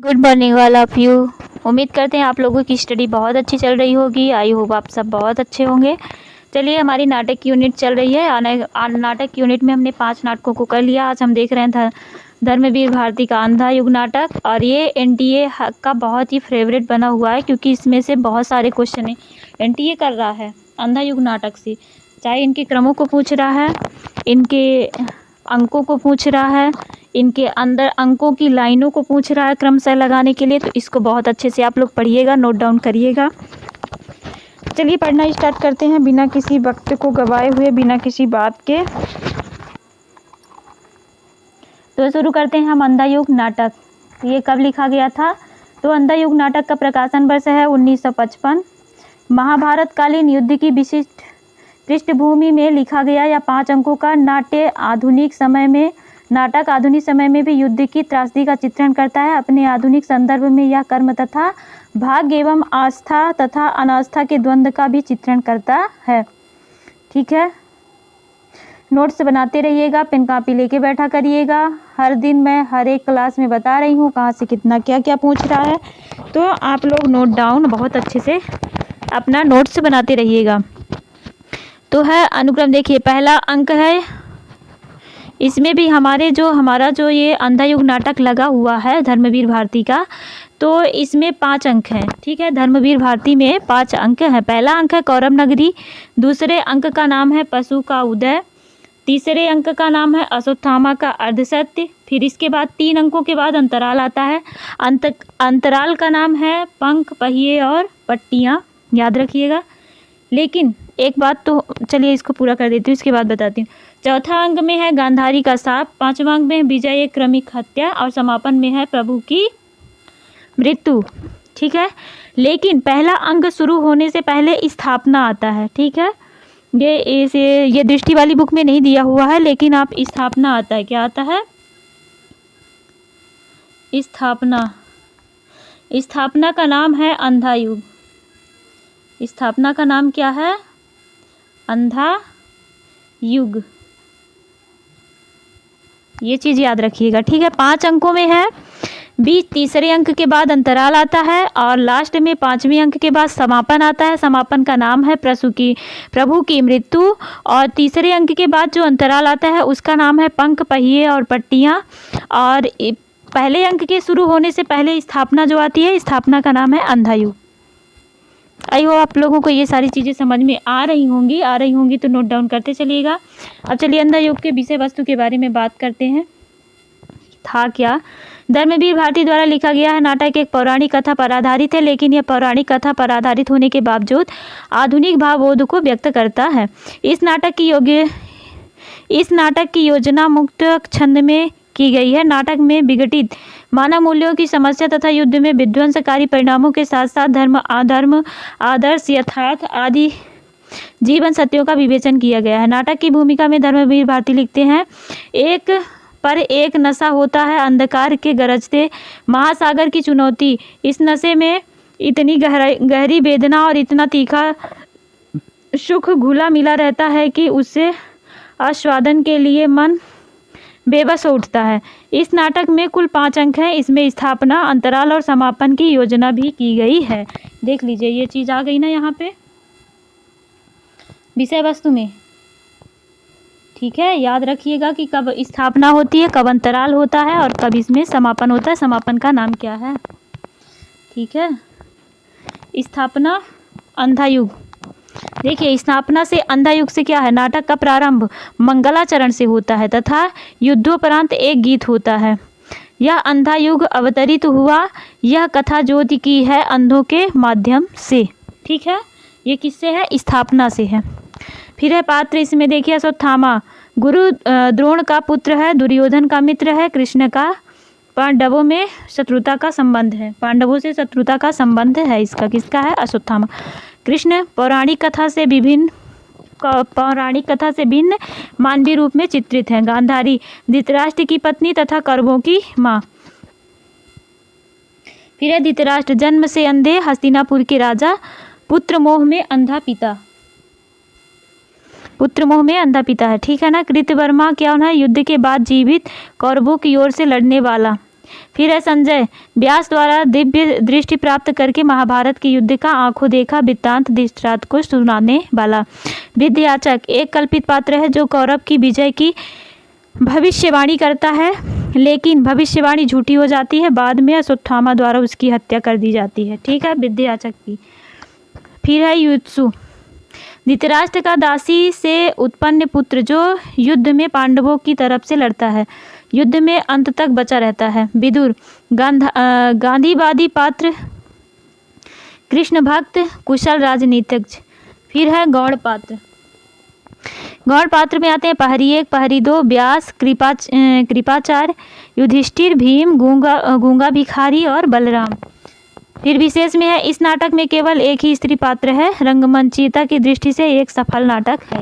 Good morning all of you. उम्मीद करते हैं आप लोगों की स्टडी बहुत अच्छी चल रही होगी। आई होप आप सब बहुत अच्छे होंगे। चलिए, हमारी नाटक यूनिट चल रही है। नाटक यूनिट में हमने 5 नाटकों को कर लिया। आज हम देख रहे हैं धर्मवीर भारती का अंधा युग नाटक, और ये एनटीए का बहुत ही फेवरेट बना हुआ है क्योंकि इसमें से बहुत सारे क्वेश्चन एनटीए कर रहा है अंधा युग नाटक से। चाहे इनके क्रमों को पूछ रहा है, इनके अंकों को पूछ रहा है, इनके अंदर अंकों की लाइनों को पूछ रहा है क्रमशः लगाने के लिए। तो इसको बहुत अच्छे से आप लोग पढ़िएगा, नोट डाउन करिएगा। चलिए पढ़ना स्टार्ट करते हैं बिना किसी वक्त को गवाए हुए, बिना किसी बात के। तो शुरू करते हैं हम अंधा युग नाटक। ये कब लिखा गया था? तो अंधा युग नाटक का प्रकाशन वर्ष है 1955। महाभारत कालीन युद्ध की विशिष्ट पृष्ठभूमि में लिखा गया या 5 अंकों का नाट्य नाटक आधुनिक समय में भी युद्ध की त्रासदी का चित्रण करता है। अपने आधुनिक संदर्भ में यह कर्म तथा भाग्य एवं आस्था तथा अनास्था के द्वंद्व का भी चित्रण करता है। ठीक है, नोट्स बनाते रहिएगा, पेन कापी लेके बैठा करिएगा। हर दिन मैं हर एक क्लास में बता रही हूँ कहाँ से कितना क्या क्या पूछ रहा है, तो आप लोग नोट डाउन बहुत अच्छे से अपना नोट्स बनाते रहिएगा। तो है अनुक्रम, देखिए पहला अंक है। इसमें भी हमारा जो ये अंधा युग नाटक लगा हुआ है धर्मवीर भारती का, तो इसमें 5 अंक हैं। ठीक है, धर्मवीर भारती में 5 अंक हैं। पहला अंक है कौरव नगरी, दूसरे अंक का नाम है पशु का उदय, तीसरे अंक का नाम है अश्वत्थामा का अर्धसत्य। फिर इसके बाद 3 अंकों के बाद अंतराल आता है। अंतराल का नाम है पंख, पहिए और पट्टियाँ, याद रखिएगा। लेकिन एक बात तो चलिए इसको पूरा कर देती हूँ, इसके बाद बताती हूँ। चौथा अंक में है गांधारी का साप, 5वां अंक में है विजय एक क्रमिक हत्या, और समापन में है प्रभु की मृत्यु। ठीक है, लेकिन पहला अंक शुरू होने से पहले स्थापना आता है। ठीक है, ये दृष्टि वाली बुक में नहीं दिया हुआ है, लेकिन आप स्थापना आता है। क्या आता है? स्थापना का नाम है अंधा युग। स्थापना का नाम क्या है? अंधा युग। ये चीज़ याद रखिएगा। ठीक है, 5 अंकों में है। बीच तीसरे अंक के बाद अंतराल आता है, और लास्ट में 5वें अंक के बाद समापन आता है। समापन का नाम है प्रभु की मृत्यु, और तीसरे अंक के बाद जो अंतराल आता है उसका नाम है पंख, पहिए और पट्टियाँ। और पहले अंक के शुरू होने से पहले स्थापना जो आती है, स्थापना का नाम है अंधा युग। आई हो आप लोगों को ये सारी चीज़ें समझ में आ रही होंगी तो नोट डाउन करते चलिएगा। अब चलिए अंधा युग के विषय वस्तु के बारे में बात करते हैं। था क्या? धर्मवीर भारती द्वारा लिखा गया है नाटक एक पौराणिक कथा पर आधारित है, लेकिन यह पौराणिक कथा पर आधारित होने के बावजूद आधुनिक भावबोध को व्यक्त करता है। इस नाटक की योजना मुक्त छंद में की गई है। नाटक में विघटित मानव मूल्यों की समस्या तथा युद्ध में विध्वंसकारी परिणामों के साथ साथ धर्म, अधर्म, आदर्श, यथार्थ आदि जीवन सत्यों का विवेचन किया गया है। नाटक की भूमिका में धर्मवीर भारती लिखते हैं, एक नशा होता है अंधकार के गरजते महासागर की चुनौती। इस नशे में इतनी गहरी वेदना और इतना तीखा सुख घुला मिला रहता है कि उससे आस्वादन के लिए मन बेबस हो उठता है। इस नाटक में कुल 5 अंक हैं। इसमें स्थापना, अंतराल और समापन की योजना भी की गई है। देख लीजिए, ये चीज़ आ गई ना यहाँ पे विषय वस्तु में। ठीक है, याद रखिएगा कि कब स्थापना होती है, कब अंतराल होता है और कब इसमें समापन होता है। समापन का नाम क्या है? ठीक है, स्थापना, अंधा युग। देखिए, स्थापना से अंधा युग से क्या है? नाटक का प्रारंभ मंगलाचरण से होता है तथा युद्धोपरांत एक गीत होता है। यह अंधा युग अवतरित हुआ, यह कथा ज्योति की है अंधों के माध्यम से। ठीक है, ये किससे है? स्थापना से है। फिर है पात्र, इसमें देखिए अश्वत्थामा गुरु द्रोण का पुत्र है, दुर्योधन का मित्र है, कृष्ण का पांडवों में शत्रुता का संबंध है, पांडवों से शत्रुता का संबंध है इसका। किसका है? अश्वत्थामा। कृष्ण पौराणिक कथा से भिन्न मानवीय रूप में चित्रित है। गांधारी धृतराष्ट्र की पत्नी तथा कौरवों की माँ। फिर है धृतराष्ट्र जन्म से अंधे, हस्तिनापुर के राजा, पुत्र मोह में अंधा पिता है। ठीक है ना। कृतवर्मा क्या है? युद्ध के बाद जीवित कौरवों की ओर से लड़ने वाला फिर है संजय, व्यास द्वारा दिव्य दृष्टि प्राप्त करके महाभारत के युद्ध का आंखों देखा वृत्तांत धृतराष्ट्र को सुनाने वाला। विद्याचक, एक कल्पित पात्र है जो कौरव की विजय की भविष्यवाणी करता है, लेकिन भविष्यवाणी झूठी हो जाती है। बाद में अश्वत्थामा द्वारा उसकी हत्या कर दी जाती है। ठीक है, विद्याचक की। फिर है युत्सु, धृतराष्ट्र का दासी से उत्पन्न पुत्र जो युद्ध में पांडवों की तरफ से लड़ता है, युद्ध में अंत तक बचा रहता है। विदुर, गांधीवादी पात्र, कृष्ण भक्त, कुशल राजनीतिज्ञ। फिर है गौड़ पात्र। गौड़ पात्र में आते हैं पहरी 1, पहरी 2, व्यास, कृपाचार्य, युधिष्ठिर, भीम, गूंगा भिखारी और बलराम। फिर विशेष में है, इस नाटक में केवल एक ही स्त्री पात्र है। रंगमंचीयता की दृष्टि से एक सफल नाटक है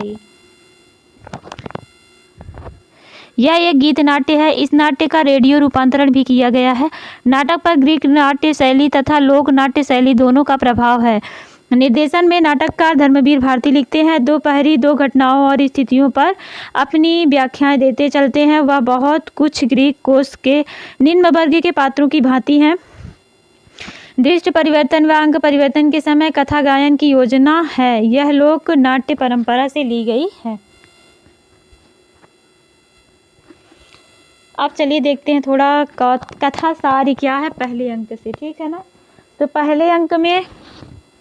यह एक गीत नाट्य है। इस नाट्य का रेडियो रूपांतरण भी किया गया है। नाटक पर ग्रीक नाट्य शैली तथा लोक नाट्य शैली दोनों का प्रभाव है। निर्देशन में नाटककार धर्मवीर भारती लिखते हैं। दोपहरी 2 घटनाओं और स्थितियों पर अपनी व्याख्याएं देते चलते हैं। वह बहुत कुछ ग्रीक कोश के निम्न वर्ग के पात्रों की भांति हैं। दृष्टि परिवर्तन व अंग परिवर्तन के समय कथा गायन की योजना है। यह लोक नाट्य परंपरा से ली गई है। अब चलिए देखते हैं थोड़ा कथा सार क्या है पहले अंक से। ठीक है ना, तो पहले अंक में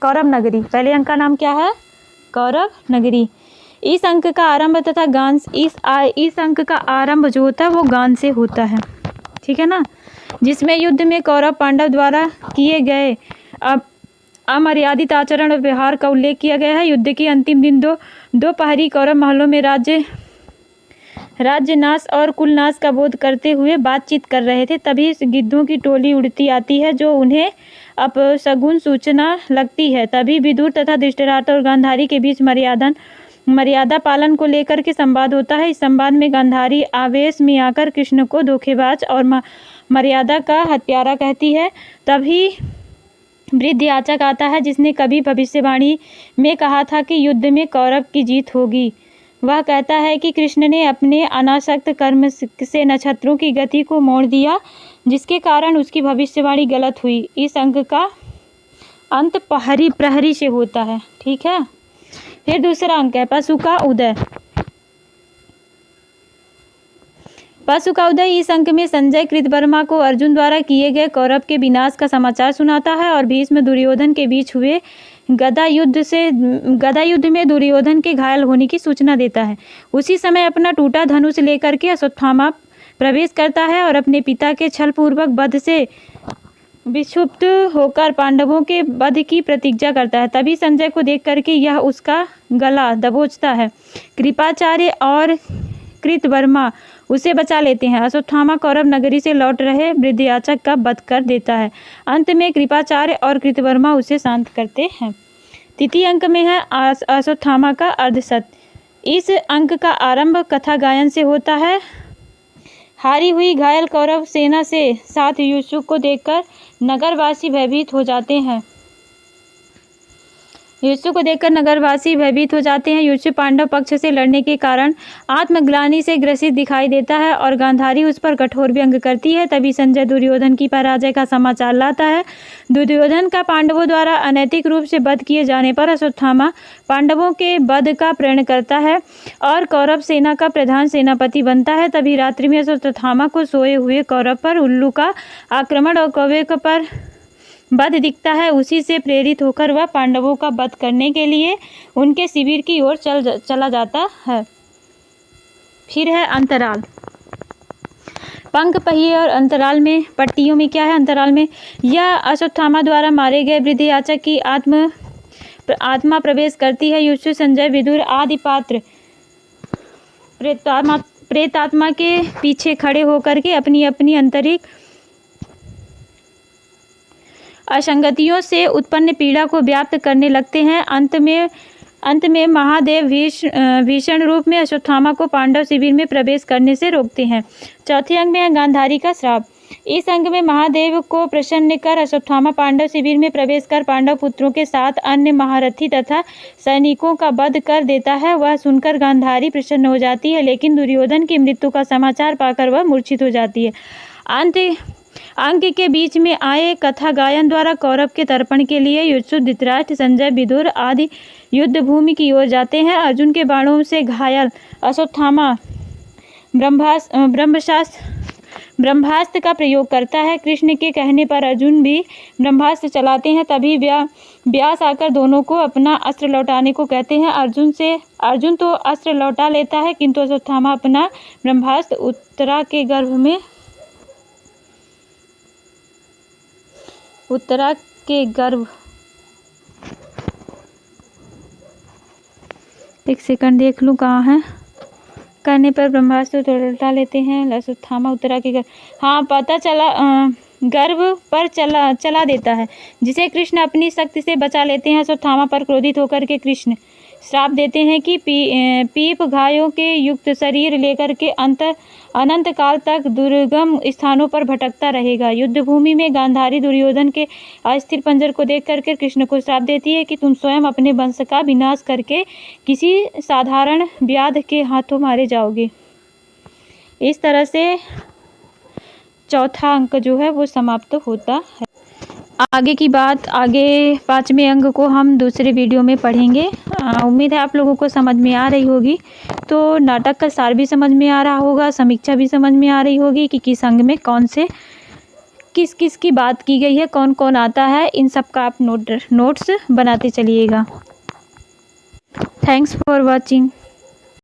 कौरव नगरी, पहले अंक का नाम क्या है? कौरव नगरी। इस अंक का आरंभ तथा गान, इस अंक का आरंभ जो होता है वो गान से होता है। ठीक है ना, जिसमें युद्ध में कौरव पांडव द्वारा किए गए अमर्यादित आचरण और व्यवहार का उल्लेख किया गया है। युद्ध के अंतिम दिन दोपहरी कौरव महलों में राज्य नाश और कुलनाश का बोध करते हुए बातचीत कर रहे थे। तभी गिद्धों की टोली उड़ती आती है जो उन्हें अपशगुन सूचना लगती है। तभी विदुर तथा धृतराष्ट्र और गांधारी के बीच मर्यादा पालन को लेकर के संवाद होता है। इस संवाद में गांधारी आवेश में आकर कृष्ण को धोखेबाज और मर्यादा का हत्यारा कहती है। तभी वृद्धयाचक आता है जिसने कभी भविष्यवाणी में कहा था कि युद्ध में कौरव की जीत होगी। वह कहता है कि कृष्ण ने अपने अनासक्त कर्म से नक्षत्रों की गति को मोड़ दिया, जिसके कारण उसकी भविष्यवाणी गलत हुई। इस अंक का अंत प्रहरी से होता है। ठीक है, फिर दूसरा अंक है पशु का उदय। पशु का उदय इस अंक में संजय कृतवर्मा को अर्जुन द्वारा किए गए कौरव के विनाश का समाचार सुनाता है और भीष्म दुर्योधन के बीच हुए गदा युद्ध में दुर्योधन के घायल होने की सूचना देता है। उसी समय अपना टूटा धनुष लेकर के अश्वत्थामा प्रवेश करता है और अपने पिता के छलपूर्वक वध से विक्षुब्ध होकर पांडवों के वध की प्रतिज्ञा करता है। तभी संजय को देख करके यह उसका गला दबोचता है। कृपाचार्य और कृतवर्मा उसे बचा लेते हैं। अश्वत्थामा कौरव नगरी से लौट रहे वृद्धयाचक का वध कर देता है। अंत में कृपाचार्य और कृतवर्मा उसे शांत करते हैं। तृतीय अंक में है अश्वत्थामा का अर्धसत्य। इस अंक का आरंभ कथा गायन से होता है। हारी हुई घायल कौरव सेना से साथ युत्सु को देखकर नगरवासी भयभीत हो जाते हैं। युत्सु हो जाते हैं। युत्सु पांडव पक्ष से लड़ने के कारण आत्मग्लानि से ग्रसित दिखाई देता है और गांधारी उस पर कठोर व्यंग करती है। तभी संजय दुर्योधन की पराजय का समाचार लाता है। दुर्योधन का पांडवों द्वारा अनैतिक रूप से वध किए जाने पर अश्वत्थामा पांडवों के वध का प्रण करता है और कौरव सेना का प्रधान सेनापति बनता है। तभी रात्रि में अश्वत्थामा को सोए हुए कौरव पर उल्लू का आक्रमण और कौवे पर वध दिखता है। उसी से प्रेरित होकर वह पांडवों का वध करने के लिए उनके शिविर की ओर चला जाता है। फिर है अंतराल। पंख पहिए और अंतराल में पट्टियों में क्या है? अंतराल में यह अश्वत्थामा द्वारा मारे गए वृद्धयाचक की आत्मा प्रवेश करती है। युत्सु, संजय, विदुर आदि पात्र प्रेतात्मा के पीछे खड़े होकर के अपनी अपनी आंतरिक असंगतियों से उत्पन्न पीड़ा को व्याप्त करने लगते हैं। अंत में महादेव भीषण रूप में अश्वत्थामा को पांडव शिविर में प्रवेश करने से रोकते हैं। चौथे अंग में है गांधारी का श्राप। इस अंग में महादेव को प्रसन्न कर अश्वत्थामा पांडव शिविर में प्रवेश कर पांडव पुत्रों के साथ अन्य महारथी तथा सैनिकों का वध कर देता है। वह सुनकर गांधारी प्रसन्न हो जाती है, लेकिन दुर्योधन की मृत्यु का समाचार पाकर वह मूर्छित हो जाती है। अंक के बीच में आए कथा गायन द्वारा कौरव के तर्पण के लिए युधिष्ठिर, धृतराष्ट्र, संजय, विदुर आदि युद्ध भूमि की ओर जाते हैं। अर्जुन के बाणों से घायल अश्वत्थामा ब्रह्मास्त्र का प्रयोग करता है। कृष्ण के कहने पर अर्जुन भी ब्रह्मास्त्र चलाते हैं। तभी व्यास आकर दोनों को अपना अस्त्र लौटाने को कहते हैं। अर्जुन तो अस्त्र लौटा लेता है, किंतु अश्वत्थामा अपना ब्रह्मास्त्र उत्तरा के गर्भ एक सेकंड देख लूँ कहाँ है। करने पर ब्रह्मास्त्र लौटा लेते हैं। अश्वत्थामा उत्तरा के गर्भ, हाँ पता चला, गर्भ पर चला देता है, जिसे कृष्ण अपनी शक्ति से बचा लेते हैं। अश्वत्थामा पर क्रोधित होकर के कृष्ण श्राप देते हैं कि पीप घायों के युक्त शरीर लेकर के अनंत काल तक दुर्गम स्थानों पर भटकता रहेगा। युद्ध भूमि में गांधारी दुर्योधन के अस्थिर पंजर को देख करके कृष्ण को श्राप देती है कि तुम स्वयं अपने वंश का विनाश करके किसी साधारण व्याध के हाथों मारे जाओगे। इस तरह से चौथा अंक जो है वो समाप्त होता है। आगे की बात, आगे 5वें अंक को हम दूसरे वीडियो में पढ़ेंगे। उम्मीद है आप लोगों को समझ में आ रही होगी। तो नाटक का सार भी समझ में आ रहा होगा, समीक्षा भी समझ में आ रही होगी कि किस अंग में कौन से किस की बात की गई है, कौन कौन आता है, इन सब का आप नोट्स बनाते चलिएगा। Thanks for watching.